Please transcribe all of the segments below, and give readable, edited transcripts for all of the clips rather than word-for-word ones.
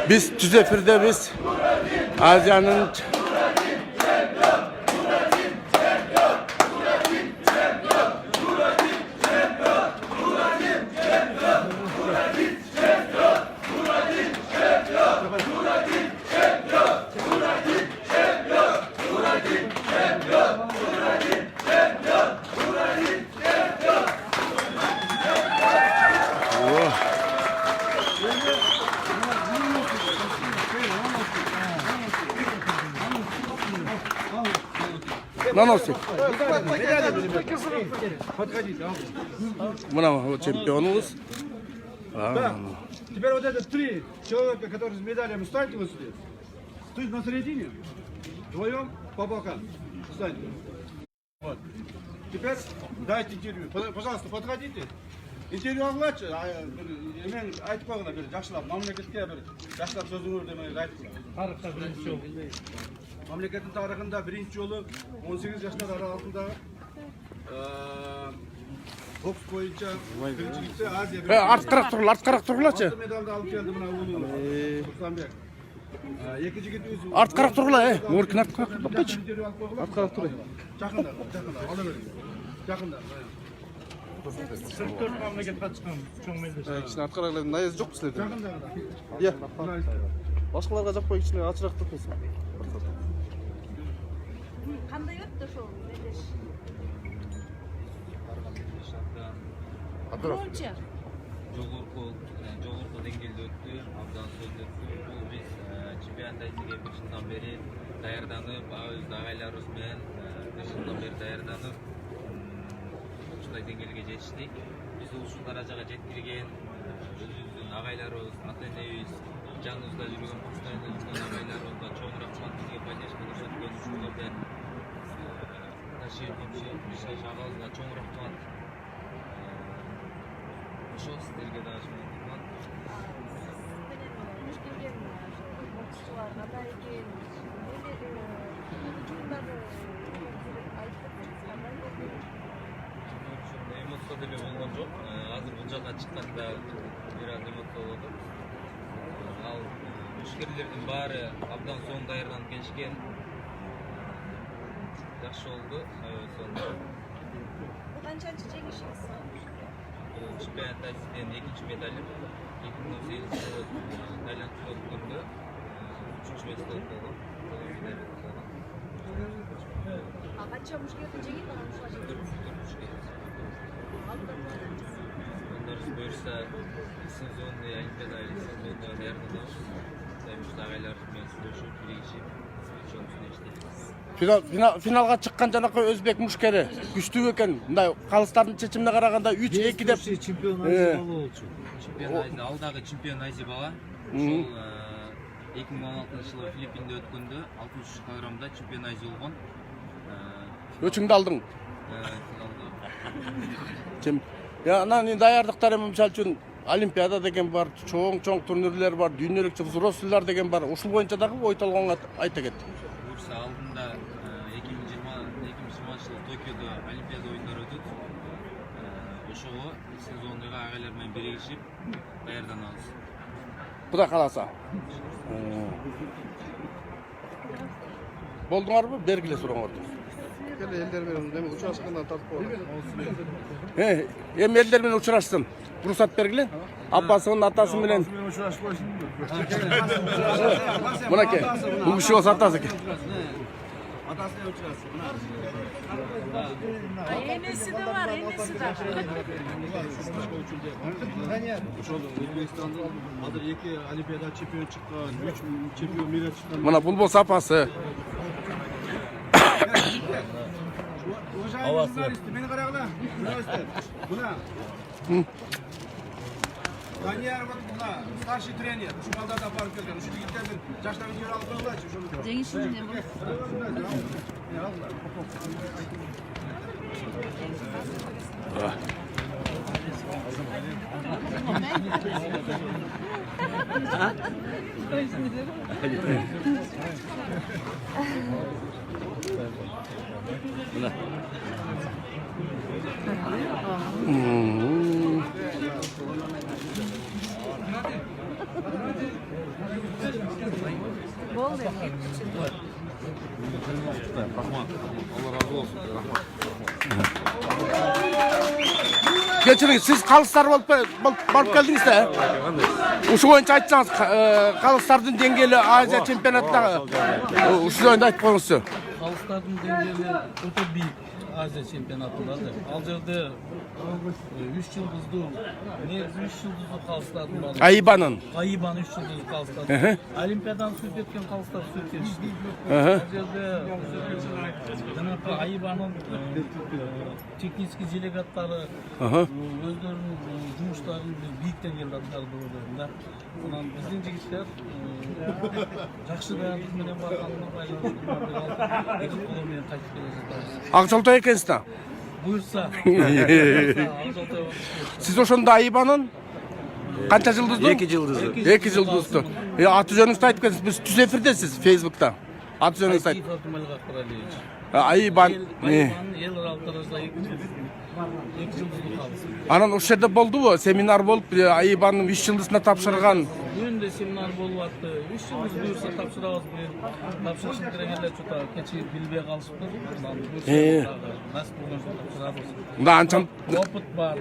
Biz Tüzefir'de biz Aziyan'ın Наносик. Мына чемпионымыз. Теперь вот это 3 человека, которые с медалями, встаньте вот сюда. Ты на середине, вдвоем по бокам. Встаньте. Вот. Теперь дайте интервью. Пожалуйста, подходите. Интервью алғанша, мен айтып қойғанда бір жақсылап, мемлекетке бір жақсылап сөзіңізді мен айтып қойғанда. Тарихта бірінші жол. Мемлекеттің тарихында бірінші жолы 18 жастар аралығындағы бокс бойынша біріншілікте Азия Артқарақ тұрғылачы. алтын медалды алып келді мына ұлы Сұлтанбек. Екі жігіт өзі Артқарақ тұрғыла, мөркін артқарақ тұрғылачы. Артқарақ тұрғыла. Жақында, ала беріңіз. Жақында. 44 мемлекет қатысқан чоң мелдеш. Кішіне артқарақлардың найызы жоқ біздерде. Жақында. Иә. Башқаларға жақпай кішіне ачырақ тұрсын. Қандай өтті шоу? Громче. Жоғарғы деңгейде өтті, абдан сөз өтті. Бұл біз чемпионат айтыға бір жылдан бері даярданып, өз ағайларымызбен бір жылдан бері даярданып, ушундай деңгээлге жетиштик. Биз ушул даражага жеткирген өзүбүздүн агайларыбыз, ата-энебиз, жаныбызда жүргөн, постоянно жүргөн агайларыбызга чоң рахмат, бизге поддержка көрсөткөн ушул жерден агабызга чоң рахмат. Ошол сиздерге дагы чоң рахмат. Боксчуларга да экен. Эмоция деле болгон жок. Азыр бул жака чыкканда бир аз эмоция болду. Ал ишкерлердин баары абдан соң даярданып келишкен. Жакшы болду. Сонда Канчанчы жеңишиңиз? чемпионат Азиядан экинчи медалим. 2018 жылы Тайландда өткөндө үчүнчү медаль болгон. Канча мушкетти жеңип анан ушуга жеңип? Onları buyursa sezonda Olimpiada sezonda даярданабыз. Ушул агайлар менен сүйлөшүп, киригишип, чоңсун иштейбиз. Финалға шыққан жанақы өзбек мушкері күшті екен. Мындай қалыстардың шешіміне қарағанда 3-2 деп. Чемпион Азия болчу. Чемпион Азия алдагы чемпион Азия бала. Ошол 2016 жылы Филиппинде өткөндө 63 килограммда чемпион Азия болгон. Өчүңдү алдың. Я анан даярдыктар эми мисалы үчүн Олимпиада деген бар, чоң турнирлер бар, дүйнөлүк взрослыйлар деген бар. Ушул боюнча дагы ой толгонго айта кет. Бурса алдында 2020 жылы Токиодо Олимпиада оюндары өтөт. Ошого сезондогу агайлар менен биригишип даярданабыз. Кудай кааласа. Болдуңарбы? Бергиле сурооңорду. Elder menен учурашкандан тартып коёлу. Эми элдер менен учурашсын. Уруксат бергиле. Апасынын атасы менен. Мынакей. Бул киши болсо атасы экен. Атасына учурасың. Энеси да бар, энеси да. Ошол Өзбекстандын азыр 2 Олимпиада чемпион чыккан, 3 чемпион мира чыккан. Мына бул болсо апасы. Уважаемые журналисты, мени карагыла. Мына. Данияр мына старший тренер, ушул балдарды апарып келген. Ушул жигиттердин жаштарын жиберип алып койгулачы ошону. Жеңишинде бул. Mına. Болды. Geçirin siz kalыстар barıp geldiniz de. Uşu oyuncu aytsanız kalыстардın dengeli Азия чемпионатындағы uşu oyunda aytып koyuңuzчу. Kalыстардың деңгейі өте биік Азия чемпионатында да. Ал жерде 3 yıldızlı, негізі 3 yıldızlı қалыстардың бары. Айыбанын. Айыбан 3 yıldızlı қалыстар. Олимпиададан сөз еткен қалыстар сөз еткен. Ал жерде ДНП Айыбанын технический делегаттары өздерінің жұмыстарын биік деңгейде атқарды ойлаймын. Онан біздің жігіттер жақсы даярлық менен барғанына байланысты екі қолымен қайтып келе жатамыз. Ақжолтай екенсіз. Бұйырса. Siz ошондо Айыбанын канча жылдызды? 2 жылдызды. 2 жылдызды. Аты жөнүңүздү айтып кетсиңиз. Биз түз эфирдесиз Facebook'та. Аты жөнүңүздү айтып. Айыбан. Ел ралтарызда 2 жылдызды қалысы. Анан ошол жерде болдубу? Семинар болуп, Айыбанын 3 жылдызына тапшырган. Бүгүн семинар болуп атты. 3 жылдыз буюрса тапшырабыз. Тапшырышын киргенде чота кечирип билбей калышыптыр. Насип болгон жолу тапшырабыз. Мында анча Опыт бар.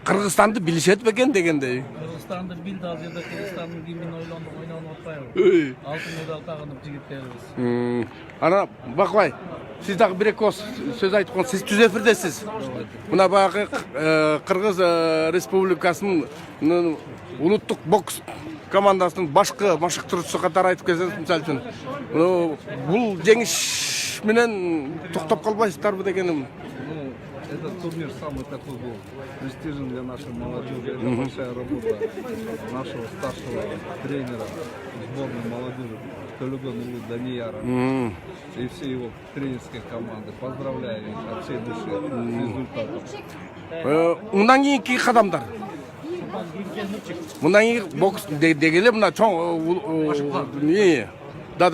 Кыргызстанды билишет бекен дегендей. Кыргызстанды билди, ал жерде Кыргызстандын кимин ойлонуп атпайбы. Алтын медаль тагынып жигиттерибиз. Ана бакбай, сиз дагы бир эки сөз айтып коюңуз. Сиз түз эфирдесиз. Мына баягы Кыргыз Республикасынын улуттук бокс командасынын башкы машыктыруучусу катары айтып келсеңиз, мисалы үчүн, бул жеңиш менен токтоп калбайсыздарбы дегеним. Этот турнир самый такой был престижен для нашей молодежи. Это большая работа нашего старшего тренера сборной молодежи Төлөгөн Данияра и всей его тренерской команды. Поздравляю их от всей души с результатом. Мындан кийинки кадамдар. Мындан кийин бокс дегеле мына чоң Да.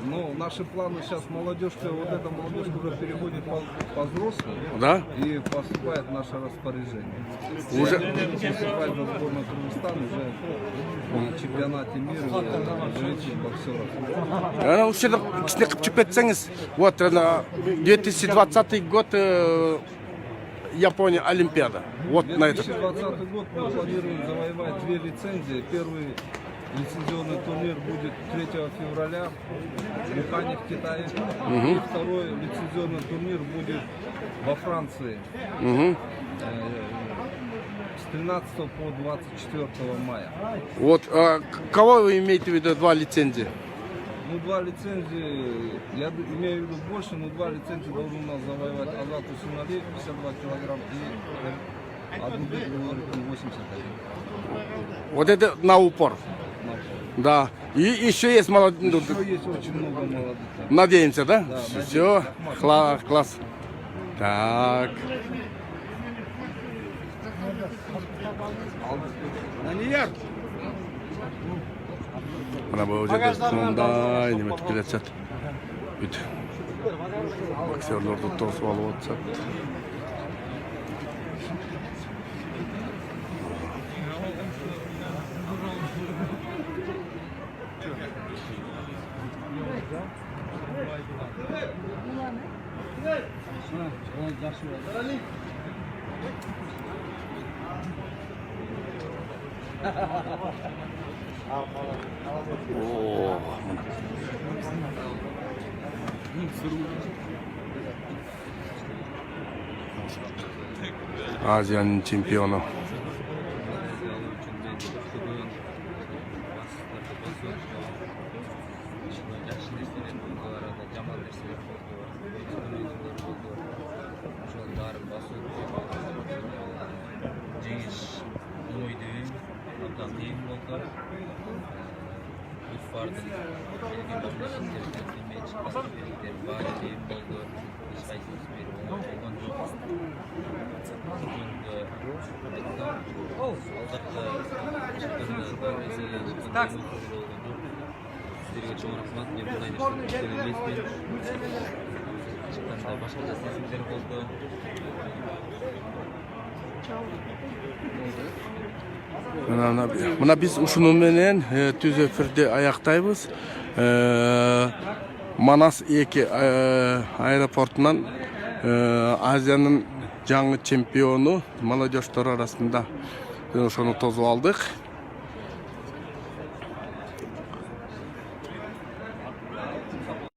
Ну, наши планы сейчас молодежка, вот эта молодежка уже переходит по взрослым, Да? и поступает в наше распоряжение. Уже Поступает в сборную Кыргызстана уже на чемпионате мира женщин боксеров. Ана ушул жерде кичине кыпчып кетсеңиз, вот 2020 год Япония Олимпиада. Вот на это. 2020 год мы планируем завоевать 2 лицензии. Первый лицензионный турнир будет 3 февраля в Ухане, в Китае. И второй лицензионный турнир будет во Франции с 13 по 24 мая. Вот, кого вы имеете в виду 2 лицензии? Ну, 2 лицензии, я имею в виду больше, но 2 лицензии должен у нас завоевать Азат Усуналиев, 52 килограмм, и Адубек Григорьевич, 81. Вот это на упор. Да. И еще есть молодые. Еще есть очень много молодых. Надеемся, да? Да, Все, класс. Так. Данияр! Мына бұл жерде мындай неметіп келе жатады. Бүйтіп боксерлерді тосып алып жатса. Азияның чемпионы. Sizlerge çoğun rahmat, men bunday nерсе bilmeymen. Çıkkanda başka sesler boldu. Мына биз ушуну менен түз эфирди аяктайбыз. Манас 2 аэропортунан Азиянын жаңы чемпиону молодежьтор арасында ошону тосуп алдык.